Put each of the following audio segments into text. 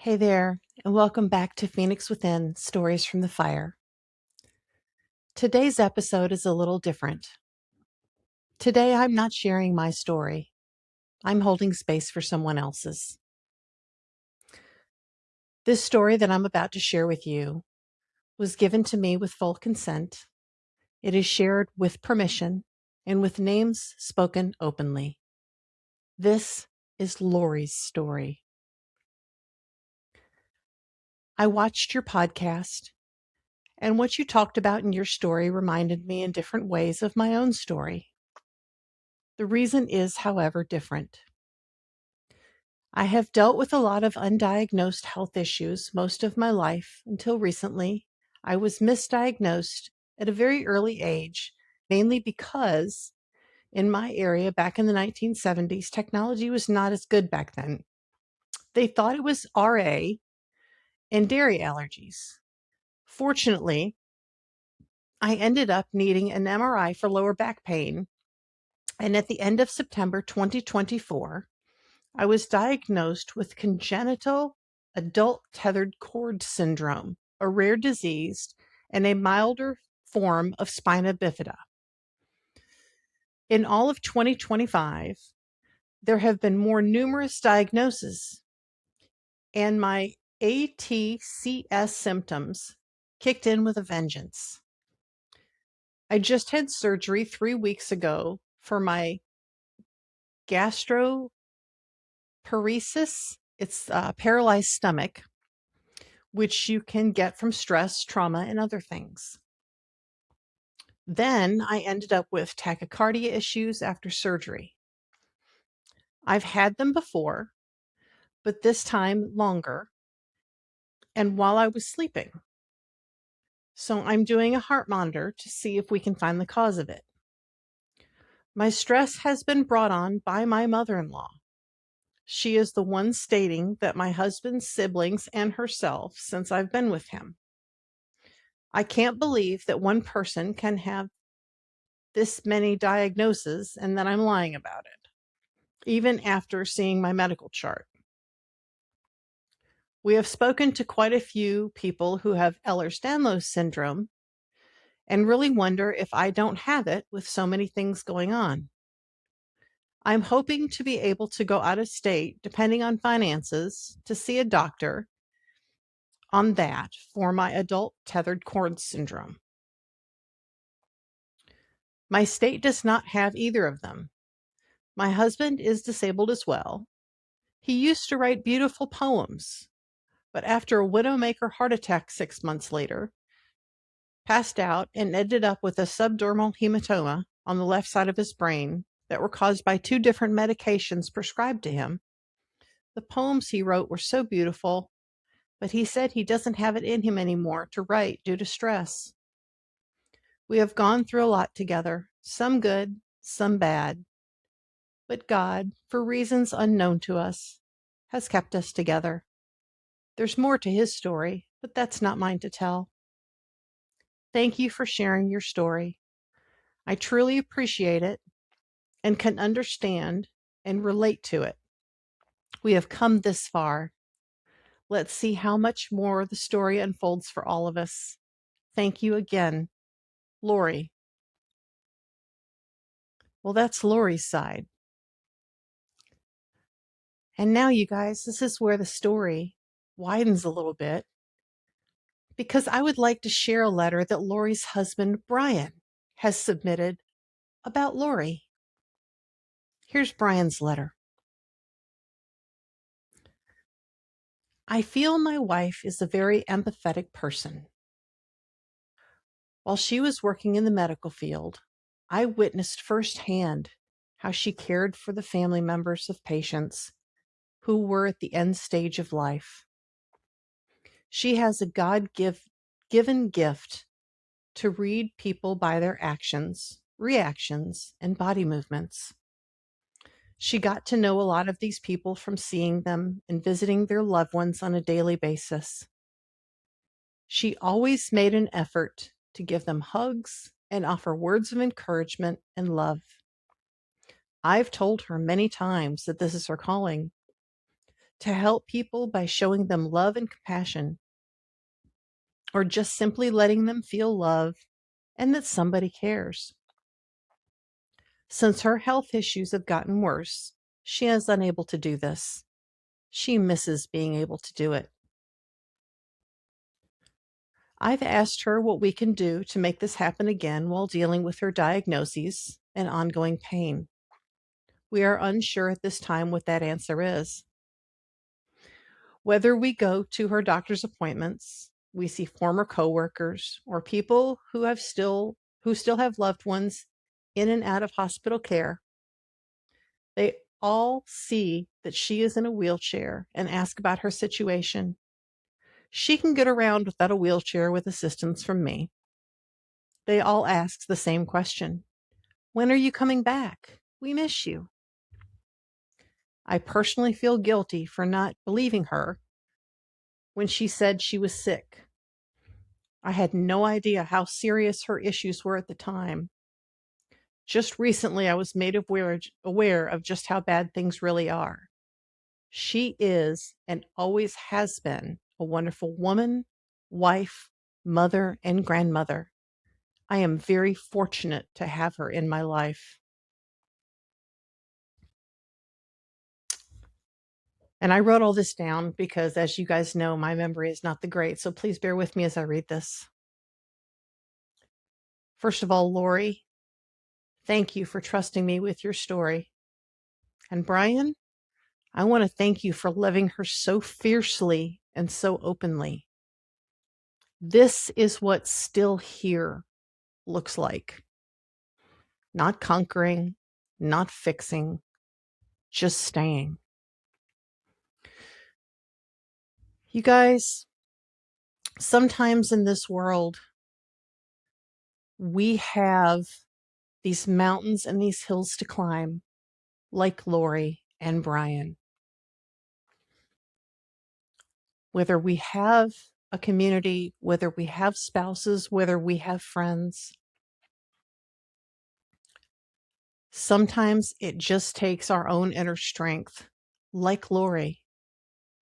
Hey there, and welcome back to Phoenix Within Stories from the Fire. Today's episode is a little different. Today, I'm not sharing my story, I'm holding space for someone else's. This story that I'm about to share with you was given to me with full consent. It is shared with permission and with names spoken openly. This is Lorrie's story. I watched your podcast, and what you talked about in your story reminded me in different ways of my own story. The reason is, however, different. I have dealt with a lot of undiagnosed health issues most of my life until recently. I was misdiagnosed at a very early age, mainly because in my area back in the 1970s, technology was not as good back then. They thought it was RA and dairy allergies. Fortunately, I ended up needing an MRI for lower back pain, and at the end of September 2024, I was diagnosed with congenital adult tethered cord syndrome, a rare disease and a milder form of spina bifida. In all of 2025, there have been more numerous diagnoses, and my ATCS symptoms kicked in with a vengeance. I just had surgery 3 weeks ago for my gastroparesis. It's a paralyzed stomach, which you can get from stress, trauma, and other things. Then I ended up with tachycardia issues after surgery. I've had them before, but this time longer, and while I was sleeping. So I'm doing a heart monitor to see if we can find the cause of it. My stress has been brought on by my mother-in-law. She is the one stating that my husband's siblings and herself since I've been with him. I can't believe that one person can have this many diagnoses and that I'm lying about it, even after seeing my medical chart. We have spoken to quite a few people who have Ehlers-Danlos syndrome and really wonder if I don't have it with so many things going on. I'm hoping to be able to go out of state, depending on finances, to see a doctor on that for my adult tethered cord syndrome. My state does not have either of them. My husband is disabled as well. He used to write beautiful poems, but after a widowmaker heart attack 6 months later, passed out and ended up with a subdermal hematoma on the left side of his brain that were caused by 2 different medications prescribed to him. The poems he wrote were so beautiful, but he said he doesn't have it in him anymore to write due to stress. We have gone through a lot together, some good, some bad. But God, for reasons unknown to us, has kept us together. There's more to his story, but that's not mine to tell. Thank you for sharing your story. I truly appreciate it and can understand and relate to it. We have come this far. Let's see how much more the story unfolds for all of us. Thank you again, Lorrie. Well, that's Lorrie's side. And now, you guys, this is where the story widens a little bit, because I would like to share a letter that Lorrie's husband, Brian, has submitted about Lorrie. Here's Brian's letter. I feel my wife is a very empathetic person. While she was working in the medical field, I witnessed firsthand how she cared for the family members of patients who were at the end stage of life. She has a God-given gift to read people by their actions, reactions, and body movements. She got to know a lot of these people from seeing them and visiting their loved ones on a daily basis. She always made an effort to give them hugs and offer words of encouragement and love. I've told her many times that this is her calling. to help people by showing them love and compassion, or just simply letting them feel love and that somebody cares. Since her health issues have gotten worse, she is unable to do this. She misses being able to do it. I've asked her what we can do to make this happen again while dealing with her diagnoses and ongoing pain. We are unsure at this time what that answer is. Whether we go to her doctor's appointments, we see former coworkers, or people who still have loved ones in and out of hospital care, they all see that she is in a wheelchair and ask about her situation. She can get around without a wheelchair with assistance from me. They all ask the same question: when are you coming back? We miss you. I personally feel guilty for not believing her when she said she was sick. I had no idea how serious her issues were at the time. Just recently, I was made aware of just how bad things really are. She is and always has been a wonderful woman, wife, mother, and grandmother. I am very fortunate to have her in my life. And I wrote all this down because, as you guys know, my memory is not the great, so please bear with me as I read this. First of all, Lorrie, thank you for trusting me with your story. And Brian, I want to thank you for loving her so fiercely and so openly. This is what still here looks like. Not conquering, not fixing, just staying. You guys, sometimes in this world, we have these mountains and these hills to climb, like Lorrie and Brian. Whether we have a community, whether we have spouses, whether we have friends, sometimes it just takes our own inner strength, like Lorrie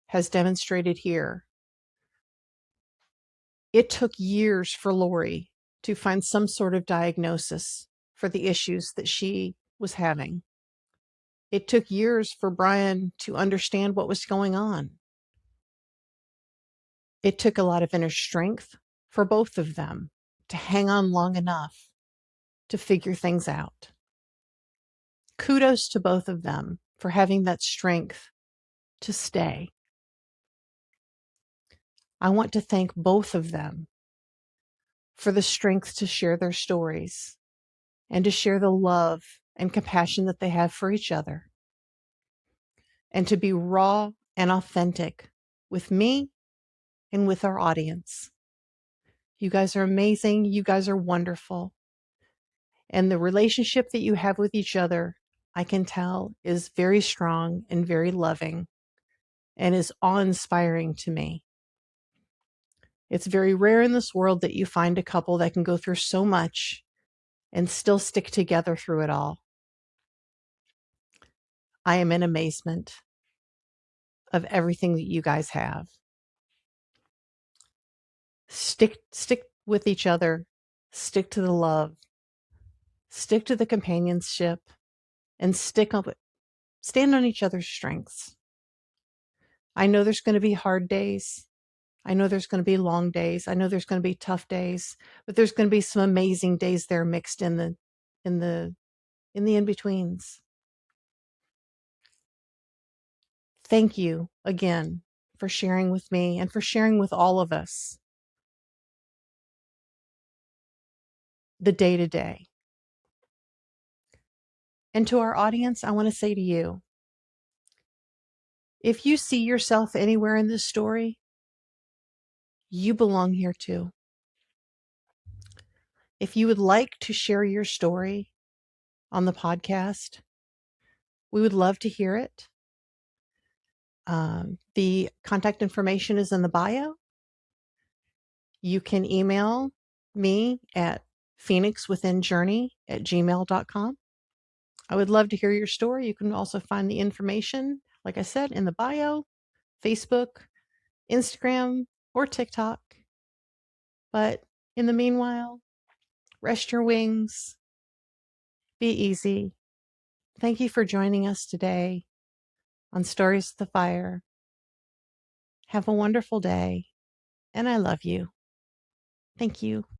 has demonstrated here. It took years for Lorrie to find some sort of diagnosis for the issues that she was having. It took years for Brian to understand what was going on. It took a lot of inner strength for both of them to hang on long enough to figure things out. Kudos to both of them for having that strength to stay. I want to thank both of them for the strength to share their stories and to share the love and compassion that they have for each other, and to be raw and authentic with me and with our audience. You guys are amazing. You guys are wonderful. And the relationship that you have with each other, I can tell, is very strong and very loving and is awe-inspiring to me. It's very rare in this world that you find a couple that can go through so much and still stick together through it all. I am in amazement of everything that you guys have. Stick with each other, stick to the love, stick to the companionship, and stand on each other's strengths. I know there's going to be hard days. I know there's going to be long days. I know there's going to be tough days, but there's going to be some amazing days there mixed in the in-betweens. Thank you again for sharing with me and for sharing with all of us the day-to-day. And to our audience, I want to say to you, if you see yourself anywhere in this story, you belong here too. If you would like to share your story on the podcast, we would love to hear it. The contact information is in the bio. You can email me at phoenixwithinjourney@gmail.com. I would love to hear your story. You can also find the information, like I said, in the bio. Facebook, Instagram, or TikTok. But in the meanwhile, rest your wings, be easy. Thank you for joining us today on Stories of the Fire. Have a wonderful day, and I love you. Thank you.